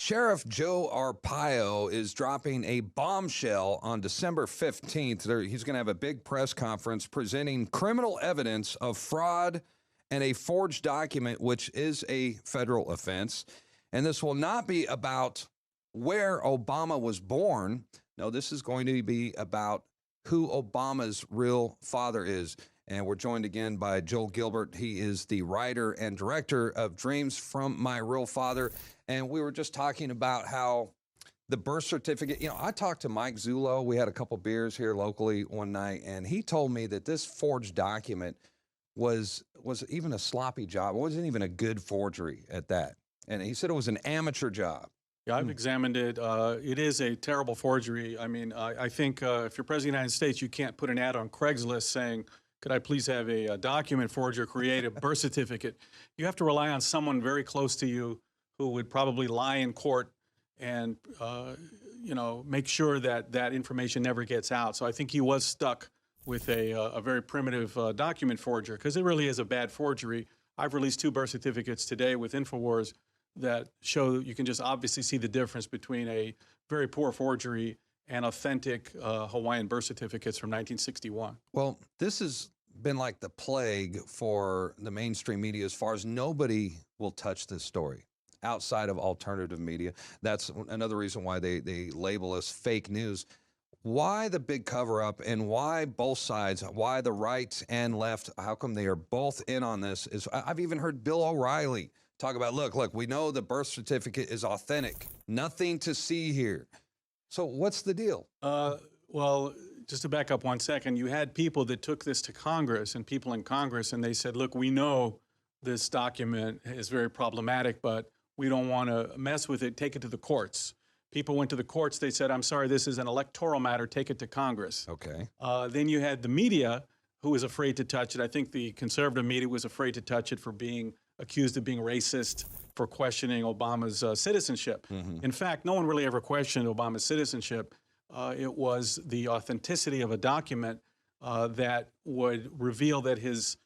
Sheriff Joe Arpaio is dropping a bombshell on December 15th. He's going to have a big press conference presenting criminal evidence of fraud and a forged document, which is a federal offense. And this will not be about where Obama was born. No, this is going to be about who Obama's real father is. And we're joined again by Joel Gilbert. He is the writer and director of Dreams from My Real Father. And we were just talking about how the birth certificate, I talked to Mike Zullo. We had a couple beers here locally one night, and he told me that this forged document was even a sloppy job. It wasn't even a good forgery at that. And he said it was an amateur job. Yeah, I've examined it. It is a terrible forgery. I mean, I think if you're president of the United States, you can't put an ad on Craigslist saying, could I please have a document forger create a birth certificate? You have to rely on someone very close to you who would probably lie in court and, make sure that that information never gets out. So I think he was stuck with a very primitive document forger, because it really is a bad forgery. I've released 2 birth certificates today with InfoWars that show you can just obviously see the difference between a very poor forgery and authentic Hawaiian birth certificates from 1961. Well, this has been like the plague for the mainstream media as far as nobody will touch this story outside of alternative media. That's another reason why they label us fake news. Why the big cover-up, and why both sides, why the right and left, how come they are both in on this? I've even heard Bill O'Reilly talk about, look, we know the birth certificate is authentic. Nothing to see here. So what's the deal? Well, just to back up 1 second, you had people that took this to Congress, and people in Congress, and they said, look, we know this document is very problematic, but we don't want to mess with it. Take it to the courts. People went to the courts. They said, I'm sorry, this is an electoral matter. Take it to Congress. Okay. Then you had the media who was afraid to touch it. I think the conservative media was afraid to touch it for being accused of being racist, for questioning Obama's citizenship. Mm-hmm. In fact, no one really ever questioned Obama's citizenship. It was the authenticity of a document that would reveal that his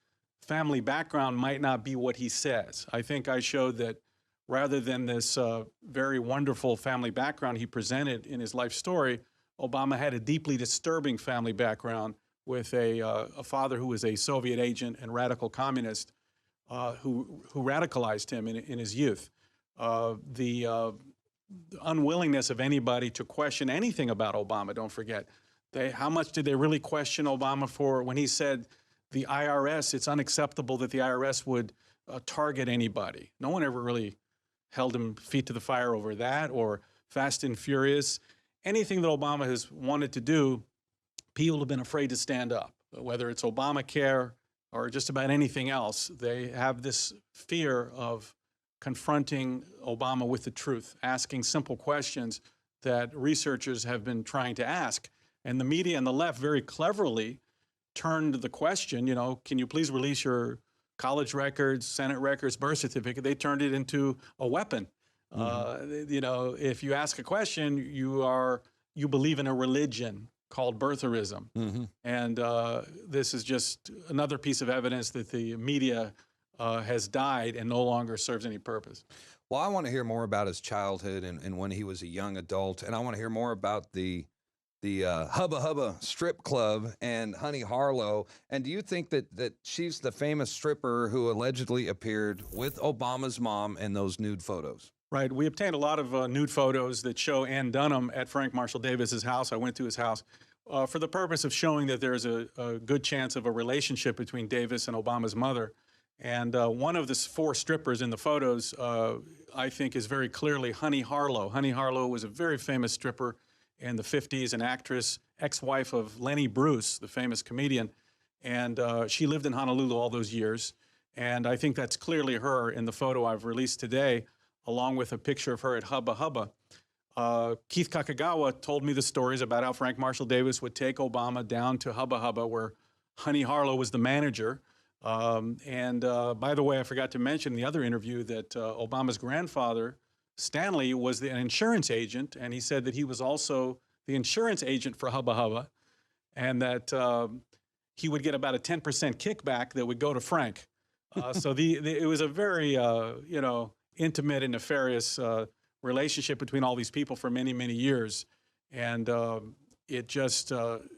family background might not be what he says. I think I showed that rather than this very wonderful family background he presented in his life story, Obama had a deeply disturbing family background with a father who was a Soviet agent and radical communist who radicalized him in his youth. The unwillingness of anybody to question anything about Obama, don't forget. How much did they really question Obama for when he said the IRS, it's unacceptable that the IRS would target anybody? No one ever really held him feet to the fire over that, or Fast and Furious. Anything that Obama has wanted to do, people have been afraid to stand up, whether it's Obamacare or just about anything else. They have this fear of confronting Obama with the truth, asking simple questions that researchers have been trying to ask. And the media and the left very cleverly turned the question, can you please release your college records, Senate records, birth certificate? They turned it into a weapon. Mm-hmm. If you ask a question, you believe in a religion called birtherism. Mm-hmm. And this is just another piece of evidence that the media has died and no longer serves any purpose. Well, I want to hear more about his childhood and when he was a young adult. And I want to hear more about the Hubba Hubba strip club and Honey Harlow. And do you think that she's the famous stripper who allegedly appeared with Obama's mom in those nude photos? Right. We obtained a lot of nude photos that show Ann Dunham at Frank Marshall Davis's house. I went to his house for the purpose of showing that there's a good chance of a relationship between Davis and Obama's mother. And one of the 4 strippers in the photos, I think, is very clearly Honey Harlow. Honey Harlow was a very famous stripper in the 50s, an actress, ex-wife of Lenny Bruce, the famous comedian. And she lived in Honolulu all those years. And I think that's clearly her in the photo I've released today, along with a picture of her at Hubba Hubba. Keith Kakagawa told me the stories about how Frank Marshall Davis would take Obama down to Hubba Hubba, where Honey Harlow was the manager. By the way, I forgot to mention in the other interview that Obama's grandfather, Stanley, was an insurance agent, and he said that he was also the insurance agent for Hubba Hubba, and that he would get about a 10% kickback that would go to Frank. So it was a very, intimate and nefarious relationship between all these people for many, many years. And it just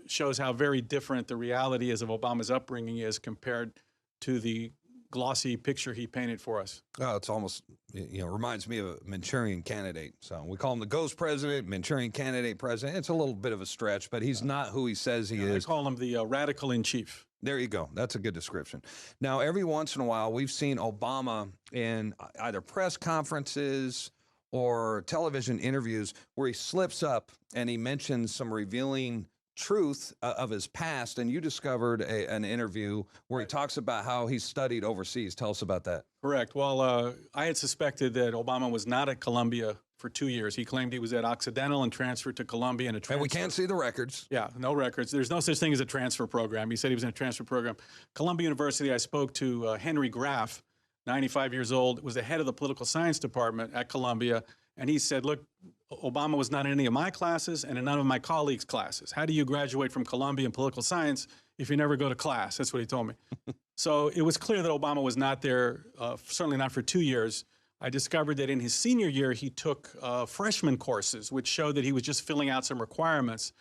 shows how very different the reality is of Obama's upbringing is compared to the glossy picture he painted for us. Oh, it's almost, reminds me of a Manchurian candidate. So we call him the ghost president, Manchurian candidate president. It's a little bit of a stretch, but he's not who he says he is. I call him the radical in chief. There you go. That's a good description. Now, every once in a while, we've seen Obama in either press conferences or television interviews where he slips up and he mentions some revealing truth of his past, and you discovered an interview where he talks about how he studied overseas. Tell us about that. Correct. Well, I had suspected that Obama was not at Columbia for 2 years. He claimed he was at Occidental and transferred to Columbia. And we can't see the records. Yeah, no records. There's no such thing as a transfer program. He said he was in a transfer program. Columbia University, I spoke to Henry Graff, 95 years old, was the head of the political science department at Columbia. And he said, look, Obama was not in any of my classes and in none of my colleagues' classes. How do you graduate from Columbia in political science if you never go to class? That's what he told me. So it was clear that Obama was not there, certainly not for 2 years. I discovered that in his senior year, he took freshman courses, which showed that he was just filling out some requirements.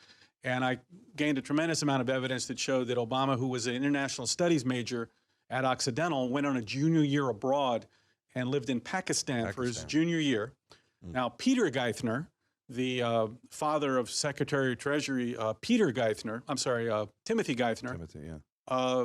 And I gained a tremendous amount of evidence that showed that Obama, who was an international studies major at Occidental, went on a junior year abroad and lived in Pakistan. For his junior year. Now, Peter Geithner, the father of Secretary of Treasury Timothy Geithner. Timothy, yeah.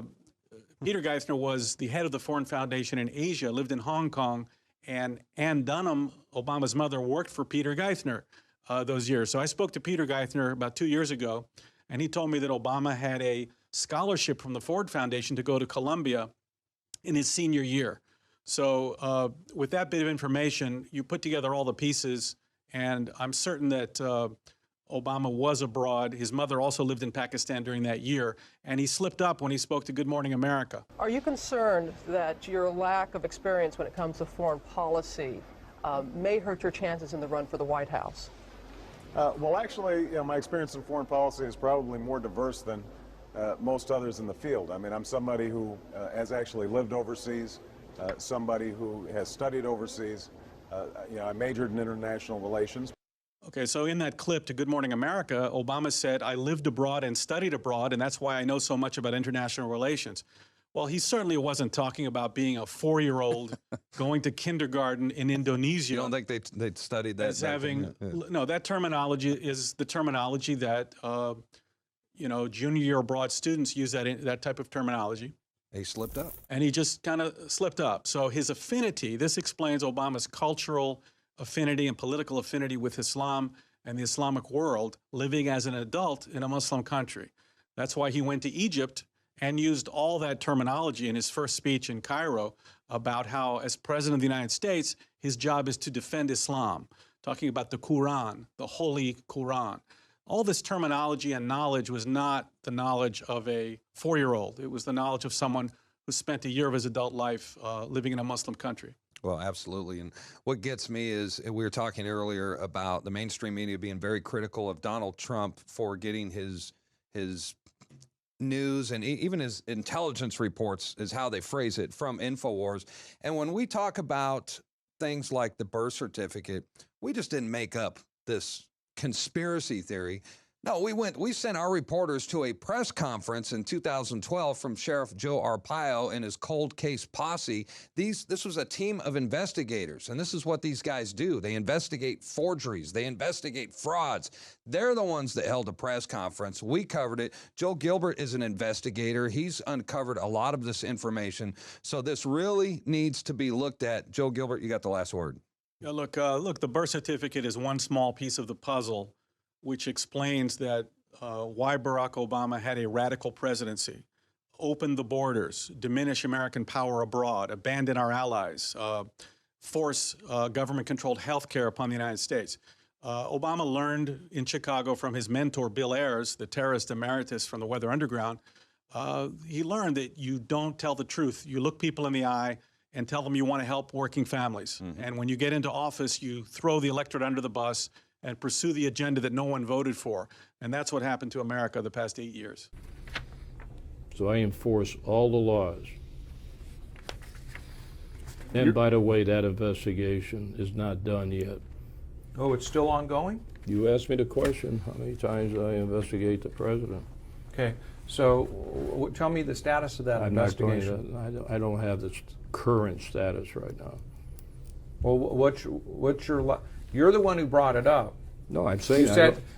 Peter Geithner was the head of the Foreign Foundation in Asia, lived in Hong Kong, and Ann Dunham, Obama's mother, worked for Peter Geithner those years. So I spoke to Peter Geithner about 2 years ago, and he told me that Obama had a scholarship from the Ford Foundation to go to Columbia in his senior year. So with that bit of information, you put together all the pieces, and I'm certain that Obama was abroad. His mother also lived in Pakistan during that year, and he slipped up when he spoke to Good Morning America. Are you concerned that your lack of experience when it comes to foreign policy may hurt your chances in the run for the White House? Well, actually, my experience in foreign policy is probably more diverse than most others in the field. I mean, I'm somebody who has actually lived overseas. Somebody who has studied overseas. I majored in international relations. Okay, so in that clip to Good Morning America, Obama said, I lived abroad and studied abroad, and that's why I know so much about international relations. Well, he certainly wasn't talking about being a 4-year-old going to kindergarten in Indonesia. You don't think they studied that? As having, no, that terminology is the terminology that, junior year abroad students use that type of terminology. He slipped up. And he just kind of slipped up. So his affinity, this explains Obama's cultural affinity and political affinity with Islam and the Islamic world, living as an adult in a Muslim country. That's why he went to Egypt and used all that terminology in his first speech in Cairo about how, as president of the United States, his job is to defend Islam, talking about the Quran, the Holy Quran. All this terminology and knowledge was not the knowledge of a 4-year-old. It was the knowledge of someone who spent a year of his adult life living in a Muslim country. Well, absolutely. And what gets me is we were talking earlier about the mainstream media being very critical of Donald Trump for getting his news and even his intelligence reports is how they phrase it from InfoWars. And when we talk about things like the birth certificate, we just didn't make up this conspiracy theory. No, we sent our reporters to a press conference in 2012 from Sheriff Joe Arpaio and his cold case posse. This was a team of investigators, and this is what these guys do. They investigate forgeries. They investigate frauds. They're the ones that held a press conference. We covered it. Joe Gilbert is an investigator. He's uncovered a lot of this information. So this really needs to be looked at. Joe Gilbert, you got the last word. Yeah, look, the birth certificate is one small piece of the puzzle, which explains that why Barack Obama had a radical presidency, open the borders, diminish American power abroad, abandon our allies, force government-controlled health care upon the United States. Obama learned in Chicago from his mentor, Bill Ayers, the terrorist emeritus from the Weather Underground. He learned that you don't tell the truth. You look people in the eye and tell them you want to help working families. Mm-hmm. And when you get into office, you throw the electorate under the bus and pursue the agenda that no one voted for. And that's what happened to America the past 8 years. So I enforce all the laws. And by the way, that investigation is not done yet. Oh, it's still ongoing? You asked me the question, how many times I investigate the president? Okay, so tell me the status of that I'm not going investigation. to, I don't have the current status right now. Well, you're the one who brought it up. No, I'm saying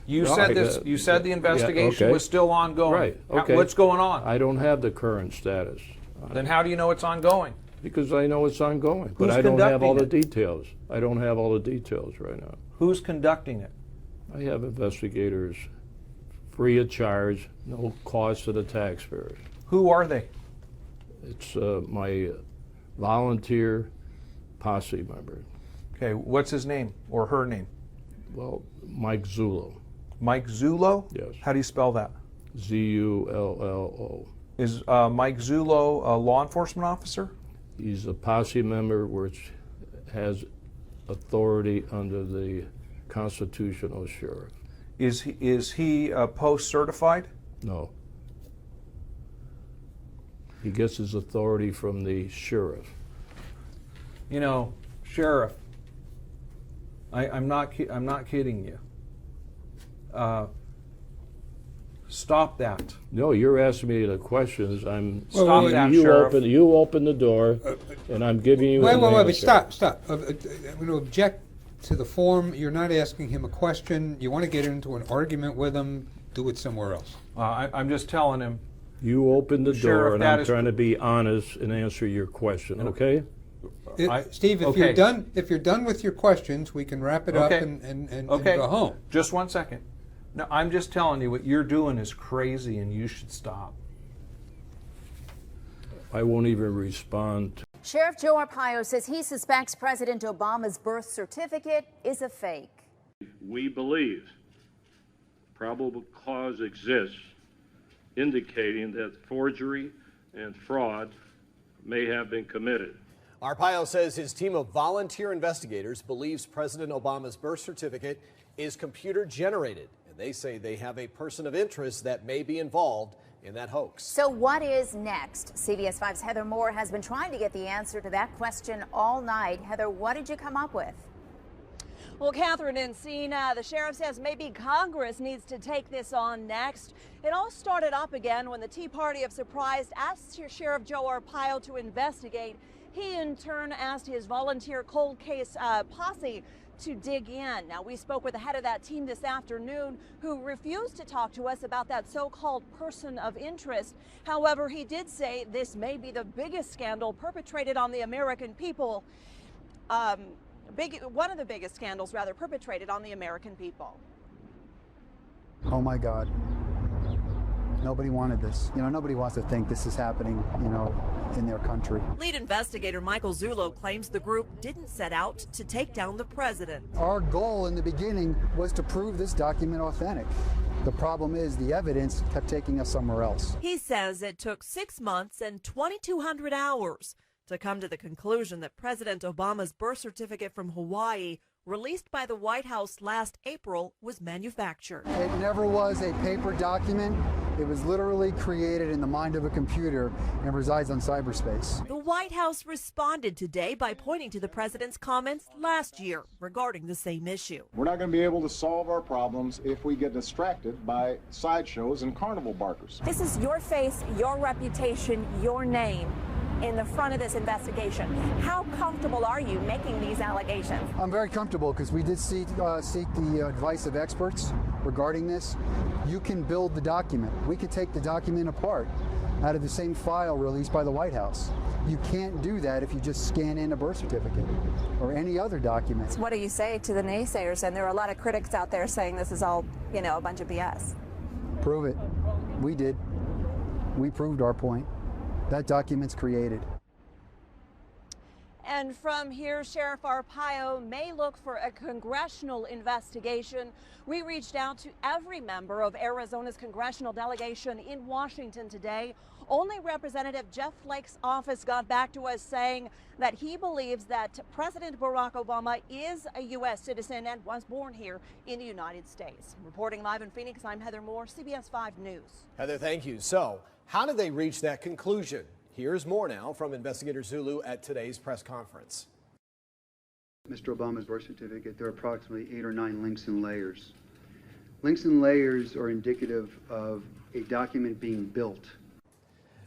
You said the investigation okay. was still ongoing. Right, okay. What's going on? I don't have the current status. Then how do you know it's ongoing? Because I know it's ongoing, but Who's I don't have all the conducting details. I don't have all the details right now. Who's conducting it? I have investigators free of charge, no cost to the taxpayers. Who are they? It's my volunteer posse member. Okay, what's his name or her name? Well, Mike Zullo. Mike Zullo? Yes. How do you spell that? Zullo. Is Mike Zullo a law enforcement officer? He's a posse member which has authority under the constitutional sheriff. Is he post certified? No. He gets his authority from the sheriff. You know, Sheriff, I'm not kidding you. Stop that. No, you're asking me the questions. Stop that, Sheriff. You open the door, and I'm giving you an answer. Stop. I'm going to object to the form. You're not asking him a question. You want to get into an argument with him, do it somewhere else. I'm just telling him. You open the Sheriff, door, and that I'm is- trying to be honest and answer your question, okay? Steve, if okay. you're done with your questions, we can wrap it up Okay. and Okay. go home. Just 1 second. No, I'm just telling you what you're doing is crazy, and you should stop. I won't even respond to Sheriff Joe Arpaio says he suspects President Obama's birth certificate is a fake. We believe probable cause exists indicating that forgery and fraud may have been committed. Arpaio says his team of volunteer investigators believes President Obama's birth certificate is computer generated, and they say they have a person of interest that may be involved in that hoax. So what is next? CBS 5's Heather Moore has been trying to get the answer to that question all night. Heather, what did you come up with? Well, Catherine and Cena, the sheriff says maybe Congress needs to take this on next. It all started up again when the Tea Party of Surprise asked Sheriff Joe Arpaio to investigate. He in turn asked his volunteer cold case posse to dig in. Now, we spoke with the head of that team this afternoon who refused to talk to us about that so-called person of interest. However, he did say this may be the biggest scandal perpetrated on the American people. One of the biggest scandals, rather, perpetrated on the American people. Oh my God. Nobody wanted this. Nobody wants to think this is happening, in their country. Lead investigator Michael Zullo claims the group didn't set out to take down the president. Our goal in the beginning was to prove this document authentic. The problem is the evidence kept taking us somewhere else. He says it took 6 months and 2,200 hours to come to the conclusion that President Obama's birth certificate from Hawaii, released by the White House last April, was manufactured. It never was a paper document. It was literally created in the mind of a computer and resides on cyberspace. The White House responded today by pointing to the president's comments last year regarding the same issue. We're not going to be able to solve our problems if we get distracted by sideshows and carnival barkers. This is your face, your reputation, your name in the front of this investigation. How comfortable are you making these allegations? I'm very comfortable because we did seek the advice of experts regarding this. You can build the document. We could take the document apart out of the same file released by the White House. You can't do that if you just scan in a birth certificate or any other document. What do you say to the naysayers? And there are a lot of critics out there saying this is all, a bunch of BS. Prove it. We did. We proved our point. That document's created. And from here, Sheriff Arpaio may look for a congressional investigation. We reached out to every member of Arizona's congressional delegation in Washington today. Only Representative Jeff Flake's office got back to us saying that he believes that President Barack Obama is a U.S. citizen and was born here in the United States. Reporting live in Phoenix, I'm Heather Moore, CBS 5 News. Heather, thank you. So, how did they reach that conclusion? Here's more now from investigator Zulu at today's press conference. Mr. Obama's birth certificate, there are approximately 8 or 9 links and layers. Links and layers are indicative of a document being built.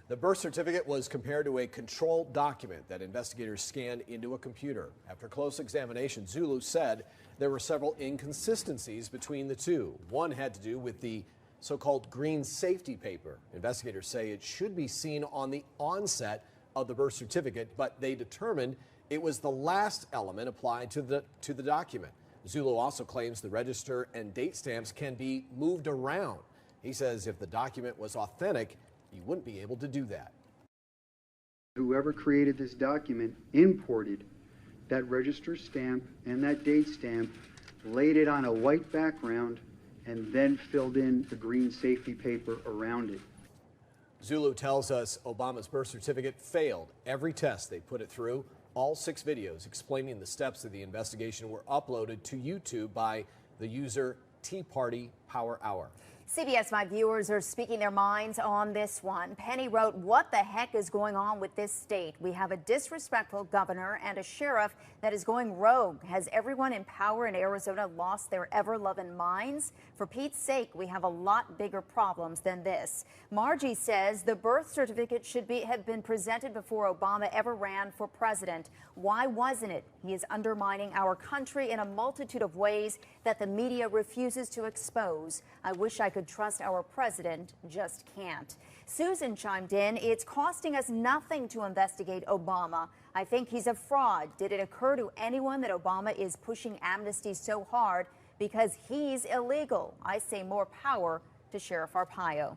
The birth certificate was compared to a controlled document that investigators scanned into a computer. After close examination, Zulu said there were several inconsistencies between the two. One had to do with the so-called green safety paper. Investigators say it should be seen on the onset of the birth certificate, but they determined it was the last element applied to the document. Zulu also claims the register and date stamps can be moved around. He says if the document was authentic, he wouldn't be able to do that. Whoever created this document imported that register stamp and that date stamp, laid it on a white background, and then filled in the green safety paper around it. Zulu tells us Obama's birth certificate failed every test they put it through. All 6 videos explaining the steps of the investigation were uploaded to YouTube by the user Tea Party Power Hour. CBS 5 viewers are speaking their minds on this one. Penny wrote, "What the heck is going on with this state? We have a disrespectful governor and a sheriff that is going rogue. Has everyone in power in Arizona lost their ever-loving minds? For Pete's sake, we have a lot bigger problems than this." Margie says the birth certificate should have been presented before Obama ever ran for president. Why wasn't it? He is undermining our country in a multitude of ways that the media refuses to expose. I wish I could trust our president, just can't. Susan chimed in, "It's costing us nothing to investigate Obama. I think he's a fraud. Did it occur to anyone that Obama is pushing amnesty so hard because he's illegal? I say more power to Sheriff Arpaio."